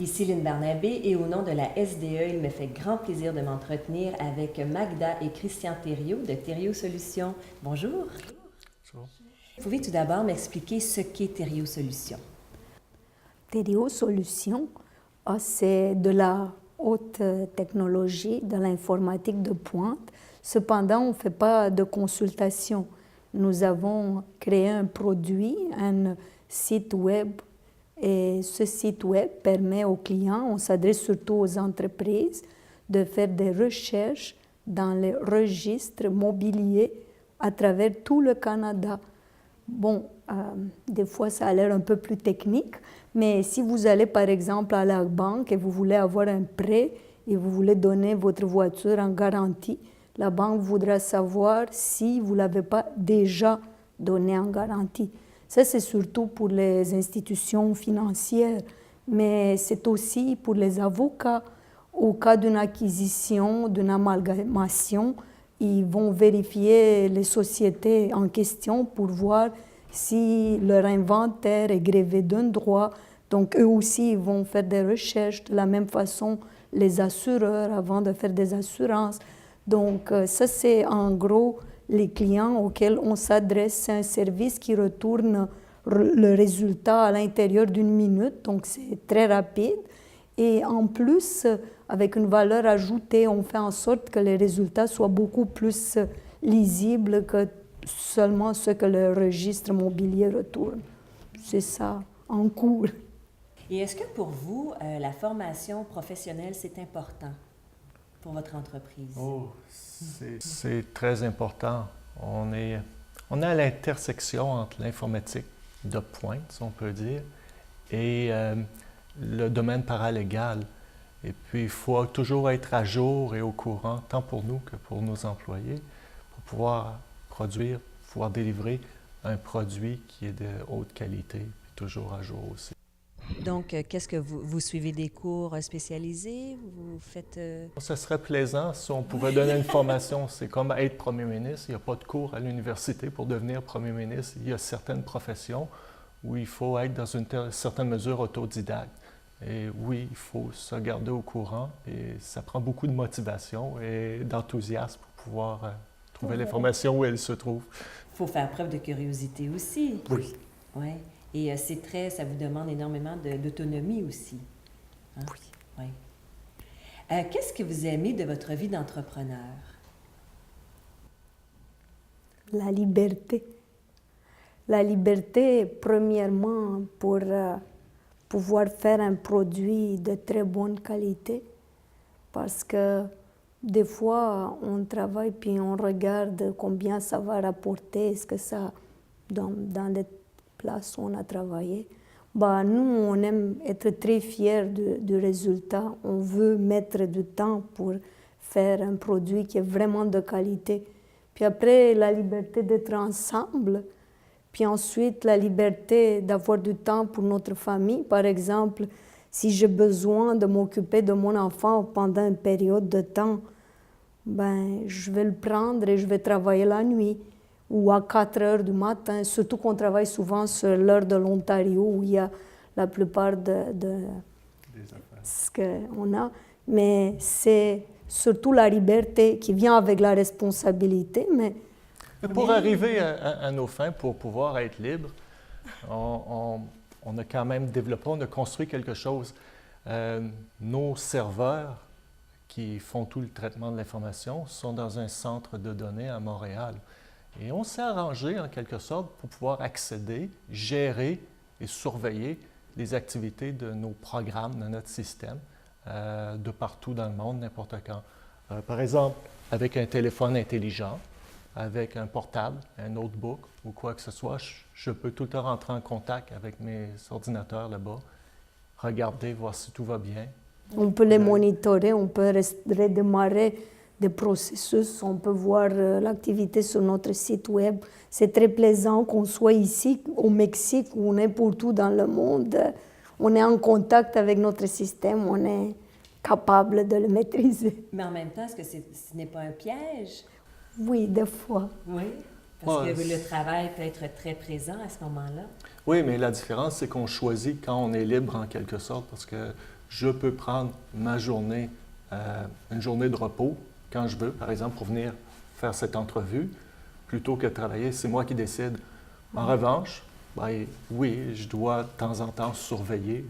Ici Lynne Barnabé et au nom de la SDE, il me fait grand plaisir de m'entretenir avec Magda et Christian Thériault de Thériault Solutions. Bonjour. Bonjour. Vous pouvez tout d'abord m'expliquer ce qu'est Thériault Solutions? Thériault Solutions, c'est de la haute technologie, de l'informatique de pointe. Cependant, on ne fait pas de consultation. Nous avons créé un produit, un site web. Et ce site web permet aux clients, on s'adresse surtout aux entreprises, de faire des recherches dans les registres mobiliers à travers tout le Canada. Bon, des fois, ça a l'air un peu plus technique, mais si vous allez par exemple à la banque et vous voulez avoir un prêt et vous voulez donner votre voiture en garantie, la banque voudra savoir si vous ne l'avez pas déjà donné en garantie. Ça, c'est surtout pour les institutions financières, mais c'est aussi pour les avocats. Au cas d'une acquisition, d'une amalgamation, ils vont vérifier les sociétés en question pour voir si leur inventaire est grévé d'un droit. Donc, eux aussi, ils vont faire des recherches. De la même façon, les assureurs, avant de faire des assurances. Donc, ça, c'est en gros les clients auxquels on s'adresse. C'est un service qui retourne le résultat à l'intérieur d'une minute, donc c'est très rapide. Et en plus, avec une valeur ajoutée, on fait en sorte que les résultats soient beaucoup plus lisibles que seulement ce que le registre mobilier retourne. C'est ça, en cours. Et est-ce que pour vous, la formation professionnelle, c'est important pour votre entreprise? Oh, c'est très important. On est à l'intersection entre l'informatique de pointe, si on peut dire, et le domaine paralégal. Et puis, il faut toujours être à jour et au courant, tant pour nous que pour nos employés, pour pouvoir produire, pouvoir délivrer un produit qui est de haute qualité, puis toujours à jour aussi. Donc, qu'est-ce que vous suivez des cours spécialisés? Vous faites... Ce serait plaisant si on pouvait donner une formation. C'est comme être premier ministre. Il n'y a pas de cours à l'université pour devenir premier ministre. Il y a certaines professions où il faut être dans une certaine mesure autodidacte. Et oui, il faut se garder au courant et ça prend beaucoup de motivation et d'enthousiasme pour pouvoir trouver l'information où elle se trouve. Il faut faire preuve de curiosité aussi. Oui. Oui. Et ça vous demande énormément d'autonomie aussi. Hein? Oui. Oui. Qu'est-ce que vous aimez de votre vie d'entrepreneur? La liberté. La liberté, premièrement, pour pouvoir faire un produit de très bonne qualité, parce que des fois, on travaille puis on regarde combien ça va rapporter, est-ce que ça, dans les places où on a travaillé. Nous, on aime être très fiers du résultat. On veut mettre du temps pour faire un produit qui est vraiment de qualité. Puis après, la liberté d'être ensemble. Puis ensuite, la liberté d'avoir du temps pour notre famille. Par exemple, si j'ai besoin de m'occuper de mon enfant pendant une période de temps, je vais le prendre et je vais travailler la nuit ou à 4 heures du matin, surtout qu'on travaille souvent sur l'heure de l'Ontario où il y a la plupart de ce qu'on a. Mais c'est surtout la liberté qui vient avec la responsabilité. Mais pour arriver à nos fins, pour pouvoir être libre, on a quand même développé, on a construit quelque chose. Nos serveurs qui font tout le traitement de l'information sont dans un centre de données à Montréal. Et on s'est arrangé, en quelque sorte, pour pouvoir accéder, gérer et surveiller les activités de nos programmes, de notre système, de partout dans le monde, n'importe quand. Par exemple, avec un téléphone intelligent, avec un portable, un notebook ou quoi que ce soit, je peux tout le temps rentrer en contact avec mes ordinateurs là-bas, regarder, voir si tout va bien. On peut les monitorer, on peut redémarrer des processus, on peut voir l'activité sur notre site web. C'est très plaisant qu'on soit ici, au Mexique ou n'importe où dans le monde. On est en contact avec notre système, on est capable de le maîtriser. Mais en même temps, est-ce que ce n'est pas un piège? Oui, des fois. Oui, parce que le travail peut être très présent à ce moment-là. Oui, mais la différence, c'est qu'on choisit quand on est libre en quelque sorte, parce que je peux prendre ma journée, une journée de repos, quand je veux, par exemple, pour venir faire cette entrevue, plutôt que de travailler. C'est moi qui décide. En revanche, ben, oui, je dois de temps en temps surveiller.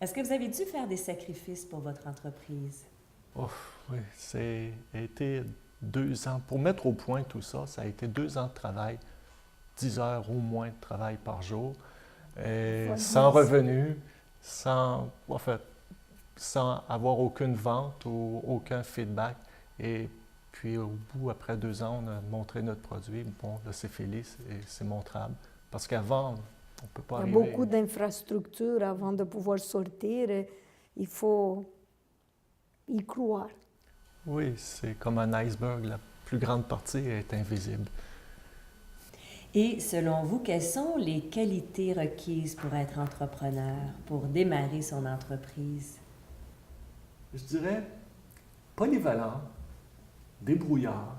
Est-ce que vous avez dû faire des sacrifices pour votre entreprise? Oui, c'est été 2 ans. Pour mettre au point tout ça, ça a été 2 ans de travail, 10 heures au moins de travail par jour, et sans revenu, sans avoir aucune vente ou aucun feedback. Et puis au bout, après 2 ans, on a montré notre produit. Bon, là, c'est Félix et c'est montrable. Parce qu'avant, on ne peut pas Il y a arriver. beaucoup d'infrastructures avant de pouvoir sortir. Et il faut y croire. Oui, c'est comme un iceberg. La plus grande partie est invisible. Et selon vous, quelles sont les qualités requises pour être entrepreneur, pour démarrer son entreprise? Je dirais polyvalent, débrouillard,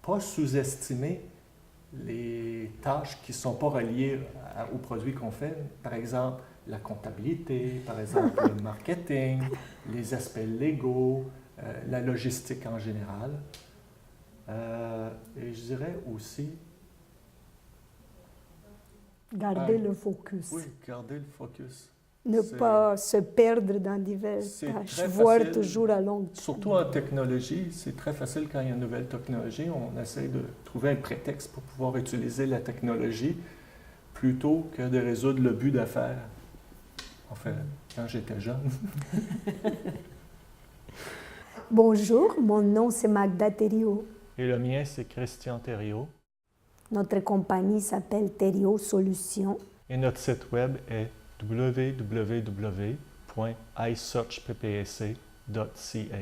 pas sous-estimer les tâches qui ne sont pas reliées aux produits qu'on fait. Par exemple, la comptabilité, par exemple, le marketing, les aspects légaux, la logistique en général. Et je dirais aussi... Garder le focus. Oui, garder le focus. Ne pas se perdre dans diverses tâches, voir toujours à long terme. Surtout en technologie, c'est très facile quand il y a une nouvelle technologie. On essaie de trouver un prétexte pour pouvoir utiliser la technologie plutôt que de résoudre le but d'affaires. Enfin, quand j'étais jeune. Bonjour, mon nom c'est Magda Thériault. Et le mien, c'est Christian Thériault. Notre compagnie s'appelle Thériault Solutions. Et notre site web est www.isearchppsc.ca.